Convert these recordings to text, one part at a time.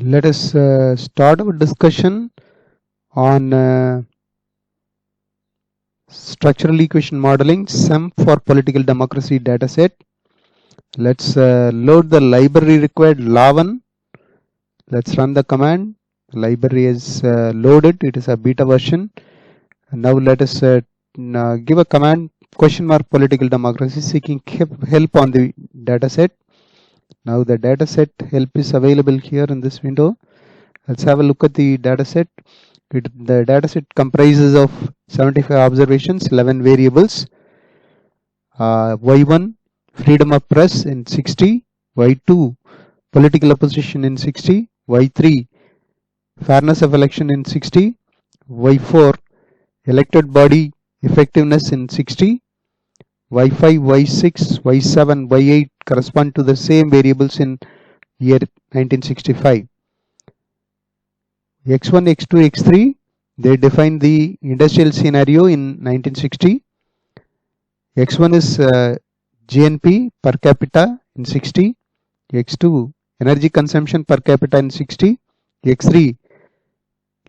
Let us start our discussion on structural equation modeling, SEM for political democracy dataset. Let's load the library required LA1. Let's run the command. The library is loaded. It is a beta version. And now let us give a command $political democracy seeking help on the dataset. Now the dataset help is available here in this window. Let's have a look at the dataset. The dataset comprises of 75 observations, 11 variables. Y1, freedom of press in 60. Y2, political opposition in 60. Y3, fairness of election in 60. Y4, elected body effectiveness in 60. Y5, Y6, Y7, Y8 correspond to the same variables in year 1965. X1, X2, X3, they define the industrial scenario in 1960. X1 is GNP per capita in 60. X2, energy consumption per capita in 60. X3,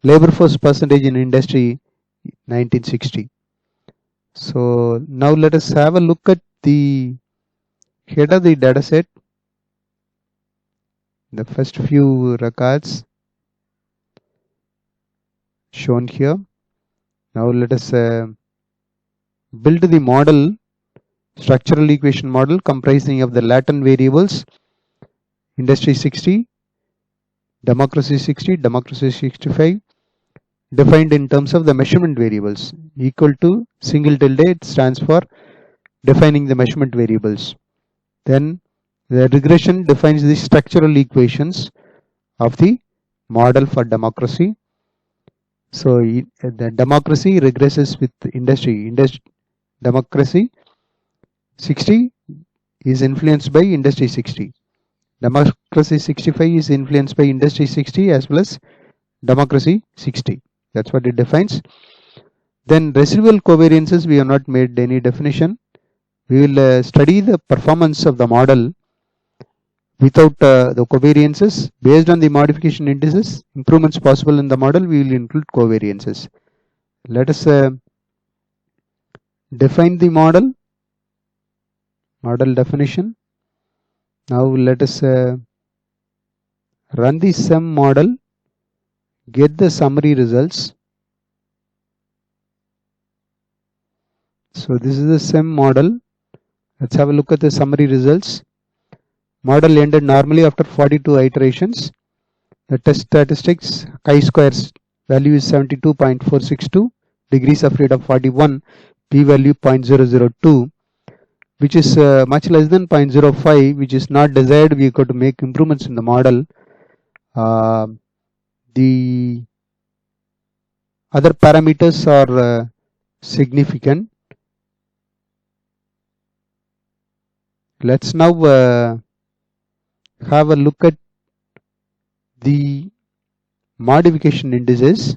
labor force percentage in industry 1960. So now let us have a look at the head of the dataset. The first few records shown here. Now let us build the model, structural equation model comprising of the latent variables, industry 60, democracy 60, democracy 65, defined in terms of the measurement variables, equal to single tilde, it stands for defining the measurement variables. Then the regression defines the structural equations of the model for democracy. So the democracy regresses with industry. Democracy 60 is influenced by industry 60. Democracy 65 is influenced by industry 60 as well as democracy 60. That's what it defines. Then residual covariances, we have not made any definition. We will study the performance of the model without the covariances. Based on the modification indices, improvements possible in the model, we will include covariances. Let us define the model definition. Now let us run the SEM model, get the summary results. So this is the SEM model. Let's have a look at the summary results. Model ended normally after 42 iterations. The test statistics, chi-square value is 72.462, degrees of freedom 41, p-value 0.002, which is much less than 0.05, which is not desired. We got to make improvements in the model. The other parameters are significant. Let's now have a look at the modification indices.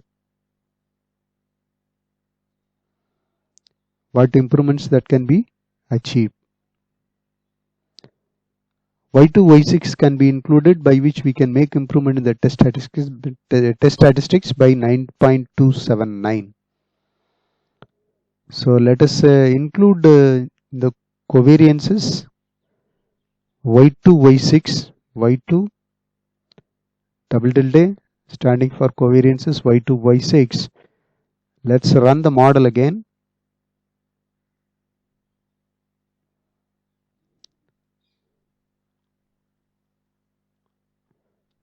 What improvements that can be achieved. Y2, Y6 can be included, by which we can make improvement in the test statistics by 9.279. So let us include the covariances. Y2, Y6, Y2 double tilde standing for covariances Y2, Y6. Let's run the model again.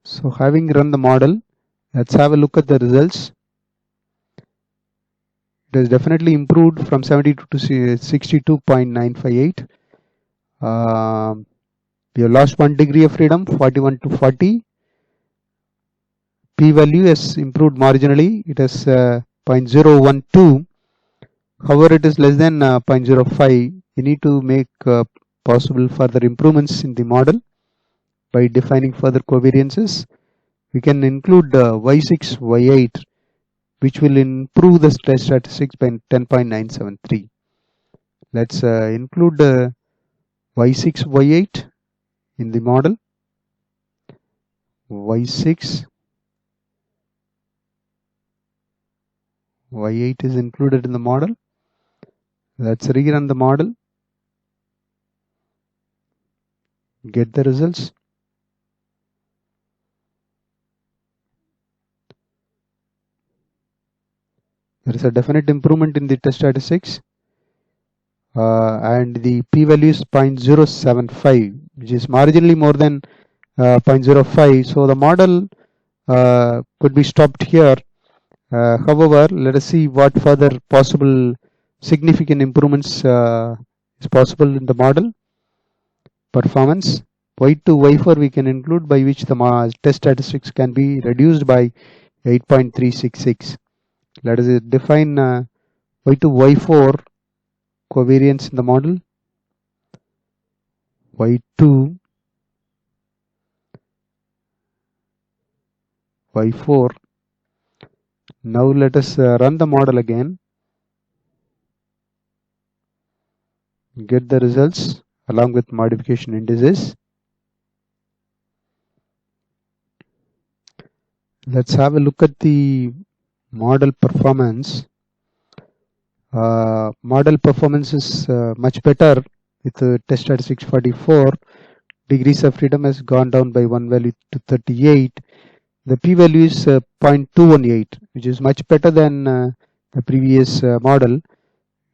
So having run the model, let's have a look at the results. It has definitely improved from 72 to 62.958. We have lost 1 degree of freedom, 41 to 40. P-value has improved marginally. It is 0.012. However, it is less than 0.05. We need to make possible further improvements in the model by defining further covariances. We can include Y6, Y8, which will improve the test statistics by 10.973. Let's include Y6, Y8 in the model. y6, y8 is included in the model. Let's rerun the model, get the results. There is a definite improvement in the test statistics, and the p-value is 0.075, which is marginally more than 0.05. So the model could be stopped here. However, let us see what further possible significant improvements is possible in the model performance. Y2, Y4 we can include, by which the test statistics can be reduced by 8.366. Let us define Y2, Y4 covariance in the model. Y2, Y4. Now let us run the model again, get the results along with modification indices. Let's have a look at the model performance. Model performance is much better with test statistics 44. Degrees of freedom has gone down by one value to 38. The p-value is 0.218, which is much better than the previous model.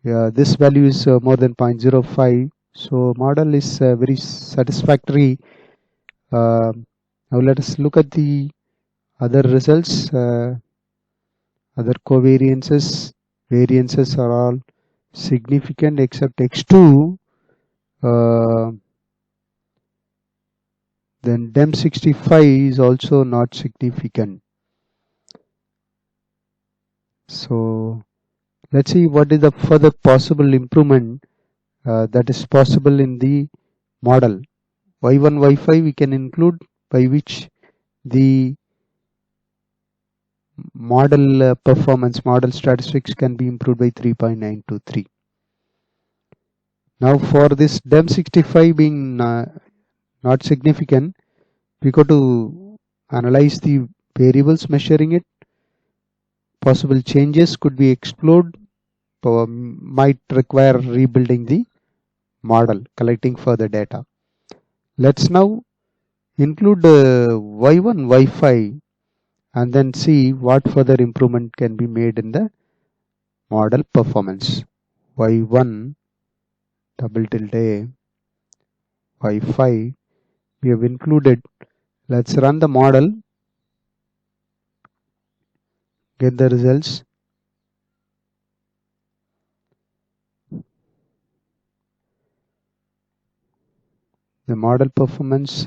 This value is more than 0.05. So model is very satisfactory. Now let us look at the other results. Other covariances, variances are all significant except X2. Then DEM65 is also not significant. So let's see what is the further possible improvement that is possible in the model. Y1, Y5 we can include, by which the model performance, model statistics can be improved by 3.923. Now for this DEM65 being not significant, we go to analyze the variables measuring it. Possible changes could be explored, might require rebuilding the model, collecting further data. Let's now include Y1, Y5 and then see what further improvement can be made in the model performance. Y1 double tilde Y5 we have included. Let's run the model, get the results. The model performance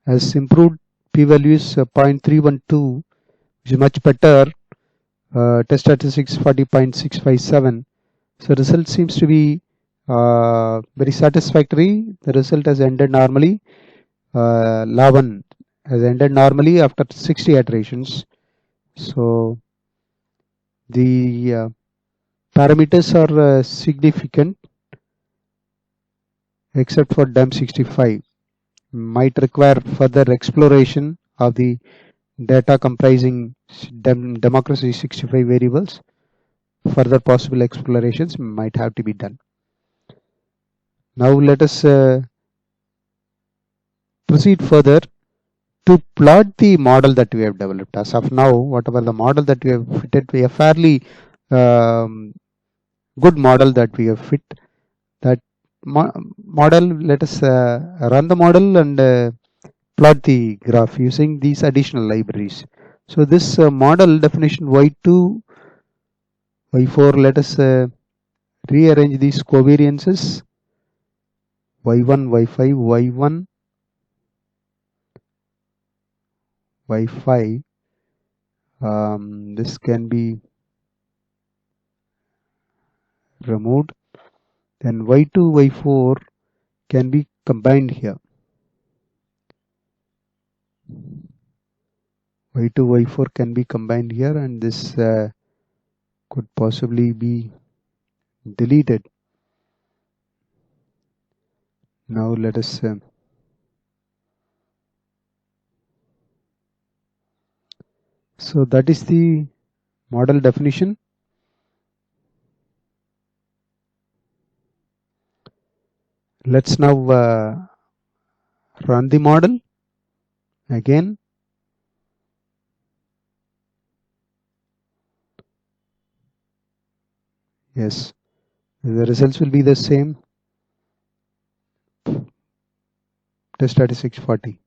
has improved. P-value is 0.312, which is much better. Test statistics 40.657. So result seems to be very satisfactory. The result has ended normally. LA1 has ended normally after 60 iterations. So the parameters are significant except for DEM65. Might require further exploration of the data comprising democracy 65 variables. Further possible explorations might have to be done. Now let us proceed further to plot the model that we have developed. As of now, whatever the model that we have fitted, we have fairly good model that we have fit. That model, let us run the model and plot the graph using these additional libraries. So this model definition Y2, Y4, let us rearrange these covariances. Y1, Y5, Y1, Y5. This can be removed. Then Y2, Y4 can be combined here. Y2, Y4 can be combined here, and this could possibly be deleted. Now let us So that is the model definition. Let's now run the model again. Yes, the results will be the same. Test statistics 40.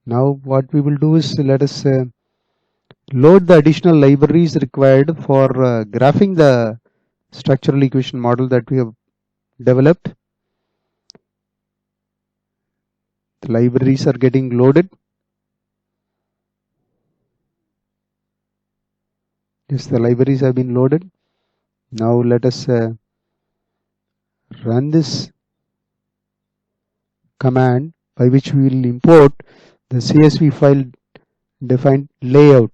Now what we will do is let us load the additional libraries required for graphing the structural equation model that we have developed. The libraries are getting loaded. Yes, the libraries have been loaded. Now let us run this command by which we will import the CSV file defined layout.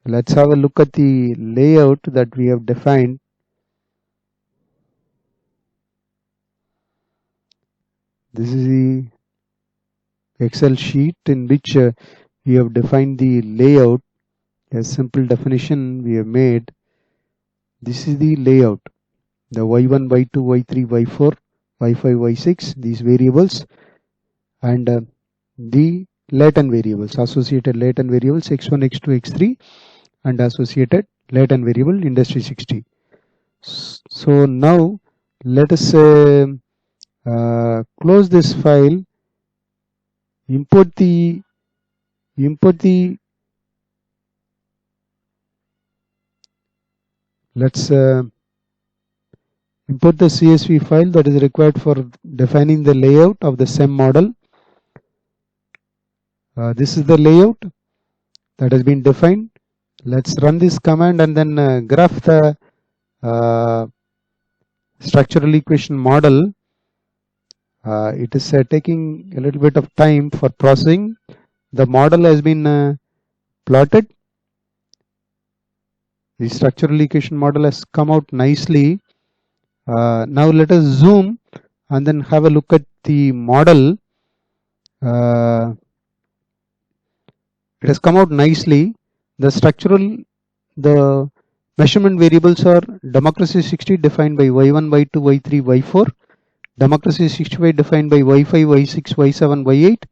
Let's have a look at the layout that we have defined. This is the Excel sheet in which we have defined the layout. A simple definition we have made. This is the layout. The y1, y2, y3, y4, y5, y6, these variables, and the latent variables, associated latent variables x1, x2, x3, and associated latent variable industry 60. So now let us close this file, import the let's import the CSV file that is required for defining the layout of the SEM model. This is the layout that has been defined. Let's run this command and then graph the structural equation model. It is taking a little bit of time for processing. The model has been plotted. The structural equation model has come out nicely. Now let us zoom and then have a look at the model. It has come out nicely. The measurement variables are democracy 60 defined by y1, y2, y3, y4. Democracy 65 defined by y5, y6, y7, y8.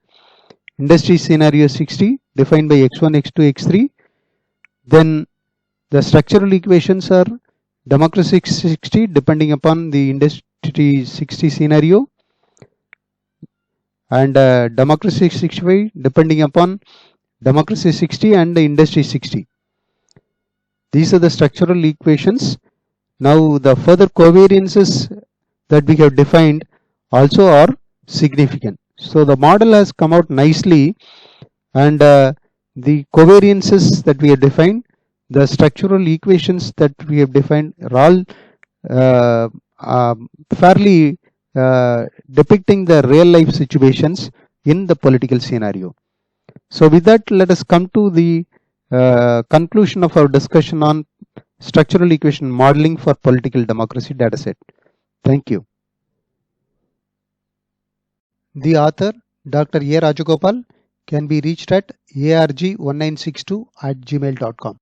Industry scenario 60 defined by x1, x2, x3. Then the structural equations are democracy 60 depending upon the industry 60 scenario, and democracy 65 depending upon democracy 60 and the industry 60. These are the structural equations. Now the further covariances that we have defined also are significant. So the model has come out nicely, and the covariances that we have defined, the structural equations that we have defined are all fairly depicting the real life situations in the political scenario. So with that, let us come to the conclusion of our discussion on structural equation modeling for political democracy dataset. Thank you. The author, Dr. A. Rajagopal, can be reached at arg1962@gmail.com.